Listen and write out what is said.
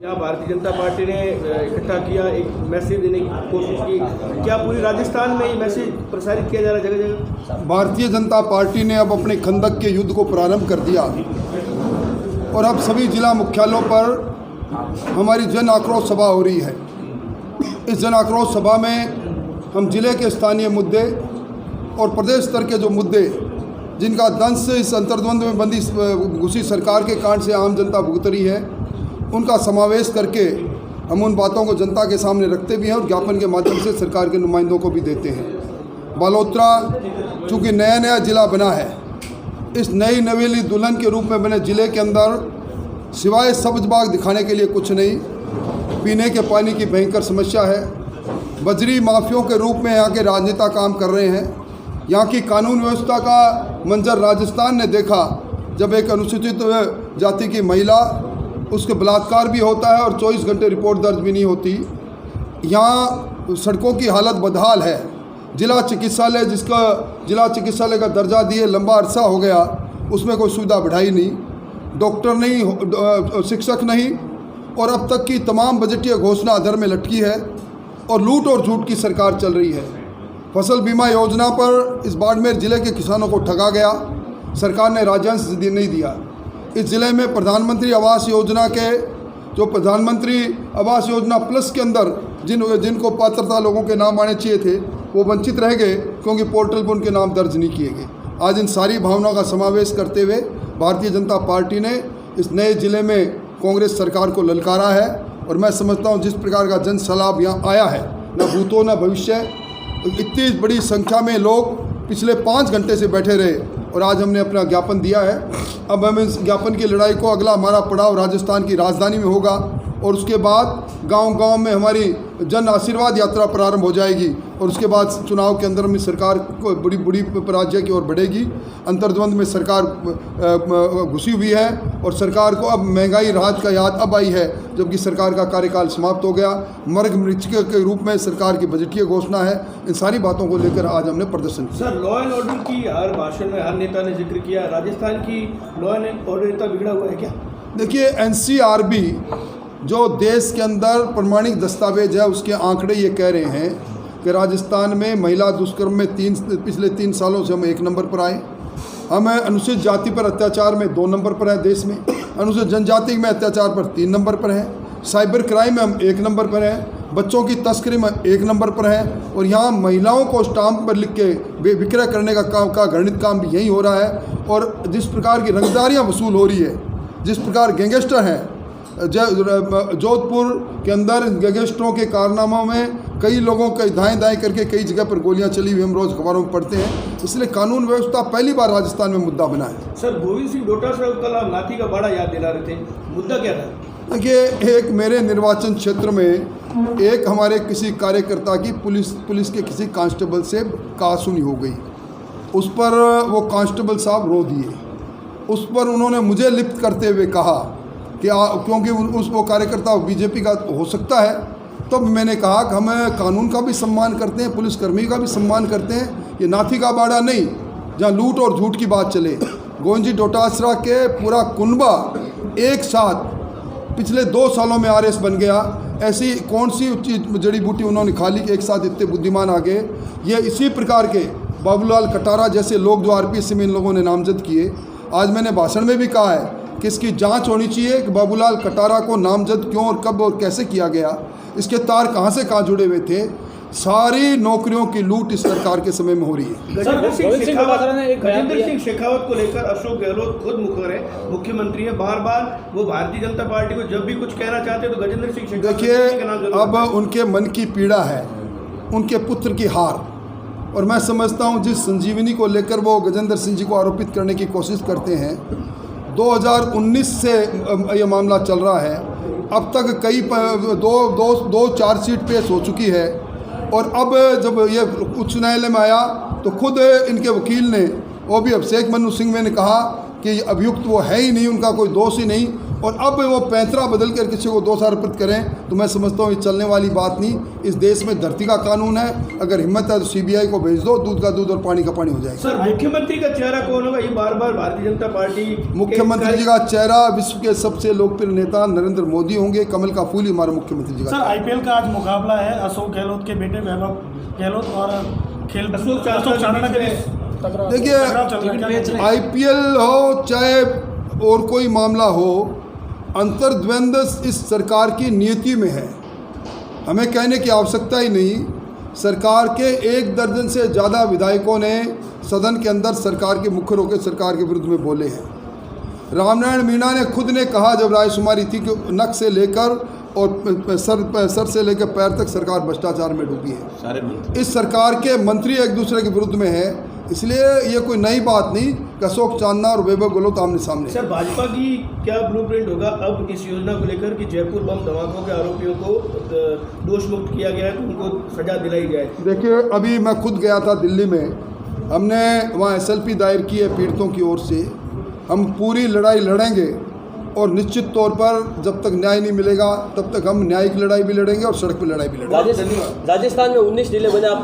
यहाँ भारतीय जनता पार्टी ने इकट्ठा किया, एक मैसेज देने की कोशिश की। क्या पूरी राजस्थान में ये मैसेज प्रसारित किया जा रहा है जगह जगह? भारतीय जनता पार्टी ने अब अपने खंदक के युद्ध को प्रारंभ कर दिया और अब सभी जिला मुख्यालयों पर हमारी जन आक्रोश सभा हो रही है। इस जन आक्रोश सभा में हम जिले के स्थानीय मुद्दे और प्रदेश स्तर के जो मुद्दे जिनका दंश इस अंतर्द्वंद में बंदी घुसी सरकार के कांड से आम जनता भुगत रही है, उनका समावेश करके हम उन बातों को जनता के सामने रखते भी हैं और ज्ञापन के माध्यम से सरकार के नुमाइंदों को भी देते हैं। बालोतरा चूँकि नया नया जिला बना है, इस नई नवेली दुल्हन के रूप में बने जिले के अंदर सिवाय सब्ज बाग दिखाने के लिए कुछ नहीं। पीने के पानी की भयंकर समस्या है। बजरी माफियों के रूप में यहाँ के राजनेता काम कर रहे हैं। यहाँ की कानून व्यवस्था का मंजर राजस्थान ने देखा, जब एक अनुसूचित जाति की महिला, उसके बलात्कार भी होता है और 24 घंटे रिपोर्ट दर्ज भी नहीं होती। यहाँ सड़कों की हालत बदहाल है। जिला चिकित्सालय, जिसका जिला चिकित्सालय का दर्जा दिए लंबा अरसा हो गया, उसमें कोई सुविधा बढ़ाई नहीं, डॉक्टर नहीं, शिक्षक नहीं, और अब तक की तमाम बजटीय घोषणा अधर में लटकी है और लूट और झूठ की सरकार चल रही है। फसल बीमा योजना पर इस बाड़मेर जिले के किसानों को ठगा गया, सरकार ने राजस्व नहीं दिया। इस ज़िले में प्रधानमंत्री आवास योजना के जो प्रधानमंत्री आवास योजना प्लस के अंदर जिनको पात्रता लोगों के नाम आने चाहिए थे, वो वंचित रह गए क्योंकि पोर्टल पर उनके नाम दर्ज नहीं किए गए। आज इन सारी भावनाओं का समावेश करते हुए भारतीय जनता पार्टी ने इस नए ज़िले में कांग्रेस सरकार को ललकारा है और मैं समझता हूँ जिस प्रकार का जन सैलाब यहाँ आया है, न भूतो न भविष्य, इतनी बड़ी संख्या में लोग पिछले 5 घंटे से बैठे रहे और आज हमने अपना ज्ञापन दिया है। अब हम इस ज्ञापन की लड़ाई को, अगला हमारा पड़ाव राजस्थान की राजधानी में होगा और उसके बाद गांव-गांव में हमारी जन आशीर्वाद यात्रा प्रारंभ हो जाएगी और उसके बाद चुनाव के अंदर में सरकार को बड़ी पराजय की ओर बढ़ेगी। अंतर्द्वंद में सरकार घुसी हुई है और सरकार को अब महंगाई राहत का याद अब आई है, जबकि सरकार का कार्यकाल समाप्त हो गया। मर्ग मृच्छक के रूप में सरकार की बजटीय घोषणा है। इन सारी बातों को लेकर आज हमने प्रदर्शन किया। सर, लॉ एंड ऑर्डर की हर भाषण में हर नेता ने जिक्र किया, राजस्थान की लॉ एंड ऑर्डर इतना बिगड़ा हुआ है क्या? देखिए, NCRB जो देश के अंदर प्रमाणिक दस्तावेज है, उसके आंकड़े ये कह रहे हैं कि राजस्थान में महिला दुष्कर्म में पिछले 3 सालों से हम 1 नंबर पर आए। हम अनुसूचित जाति पर अत्याचार में 2 नंबर पर है देश में, अनुसूचित जनजाति में अत्याचार पर 3 नंबर पर है, साइबर क्राइम में हम 1 नंबर पर हैं, बच्चों की तस्करी में 1 नंबर पर है और यहाँ महिलाओं को स्टाम्प पर लिख के विक्रय करने का घृणित काम भी यही हो रहा है। और जिस प्रकार की रंगदारियाँ वसूल हो रही है, जिस प्रकार गैंगस्टर हैं, जोधपुर के अंदर गैंगस्टरों के कारनामों में कई लोगों के दाएं करके कई जगह पर गोलियां चली हुई हम रोज़ अखबारों में पढ़ते हैं। इसलिए कानून व्यवस्था पहली बार राजस्थान में मुद्दा बना है। सर, गोविंद सिंह डोटासरा को कल आप नाथी का बाड़ा याद दिला रहे थे, मुद्दा क्या था? देखिए, एक मेरे निर्वाचन क्षेत्र में एक हमारे किसी कार्यकर्ता की पुलिस के किसी कांस्टेबल से कहासुनी हो गई। उस पर वो कांस्टेबल साहब रो दिए। उस पर उन्होंने मुझे लिप्त करते हुए कहा कि क्योंकि वो कार्यकर्ता बीजेपी का हो सकता है, तो मैंने कहा कि हम कानून का भी सम्मान करते हैं, पुलिसकर्मी का भी सम्मान करते हैं। ये नाथी का बाड़ा नहीं जहाँ लूट और झूठ की बात चले। गोविंद जी डोटासरा के पूरा कुनबा एक साथ पिछले 2 सालों में RS बन गया। ऐसी कौन सी जड़ी बूटी उन्होंने खा ली कि एक साथ इतने बुद्धिमान आ गए? ये इसी प्रकार के बाबूलाल कटारा जैसे लोग जो RPS में इन लोगों ने नामजद किए। आज मैंने भाषण में भी कहा है कि इसकी जांच होनी चाहिए कि बाबूलाल कटारा को नामजद क्यों और कब और कैसे किया गया, इसके तार कहां से कहां जुड़े हुए थे। सारी नौकरियों की लूट इस सरकार के समय में हो रही है। गजेंद्र सिंह शेखावत को लेकर अशोक गहलोत खुद मुखर है, मुख्यमंत्री है, बार वो भारतीय जनता पार्टी को जब भी कुछ कहना चाहते हैं तो गजेंद्र सिंह शेखावत। देखिए, अब उनके मन की पीड़ा है, उनके पुत्र की हार, और मैं समझता हूँ जिस संजीवनी को लेकर वो गजेंद्र सिंह जी को आरोपित करने की कोशिश करते हैं, 2019 से ये मामला चल रहा है। अब तक कई दो चार्जशीट पेश हो चुकी है और अब जब ये उच्च न्यायालय में आया तो खुद इनके वकील ने, वो भी अभिषेक मनु सिंह ने कहा कि अभियुक्त वो है ही नहीं, उनका कोई दोष ही नहीं। और अब वो पैंतरा बदल कर किसी को 2 साल अर्पित करें तो मैं समझता हूँ ये चलने वाली बात नहीं। इस देश में धरती का कानून है, अगर हिम्मत है तो CBI को भेज दो, दूध का दूध और पानी का पानी हो जाएगा। सर, मुख्यमंत्री का चेहरा कौन होगा? ये बार बार भारतीय जनता पार्टी मुख्यमंत्री जी का चेहरा विश्व के सबसे लोकप्रिय नेता नरेंद्र मोदी होंगे। कमल का फूल ही हमारे मुख्यमंत्री जी का। सर, IPL का आज मुकाबला है अशोक गहलोत के बेटे वैभव गहलोत और अशोक चांदना के देखिए, IPL हो चाहे और कोई मामला हो, अंतर्द्वंद इस सरकार की नीति में है, हमें कहने की आवश्यकता ही नहीं। सरकार के 1 दर्जन से ज़्यादा विधायकों ने सदन के अंदर सरकार के मुखर होकर सरकार के विरुद्ध में बोले हैं। रामनारायण मीणा ने खुद ने कहा जब रायशुमारी थी कि नक से लेकर और सर से लेकर पैर तक सरकार भ्रष्टाचार में डूबी है। इस सरकार के मंत्री एक दूसरे के विरुद्ध में है, इसलिए ये कोई नई बात नहीं कि अशोक चांदना और वैभव गहलोत आमने सामने। सर, भाजपा की क्या ब्लूप्रिंट होगा अब इस योजना को लेकर कि जयपुर बम धमाकों के आरोपियों को दोष मुक्त किया गया है तो उनको सजा दिलाई जाए? देखिए, अभी मैं खुद गया था दिल्ली में, हमने वहाँ SLP दायर की है पीड़ितों की ओर से। हम पूरी लड़ाई लड़ेंगे और निश्चित तौर पर जब तक न्याय नहीं मिलेगा तब तक हम न्यायिक लड़ाई भी लड़ेंगे और सड़क पर लड़ाई भी लड़ेंगे। राजस्थान में 19 जिले बने, आपकी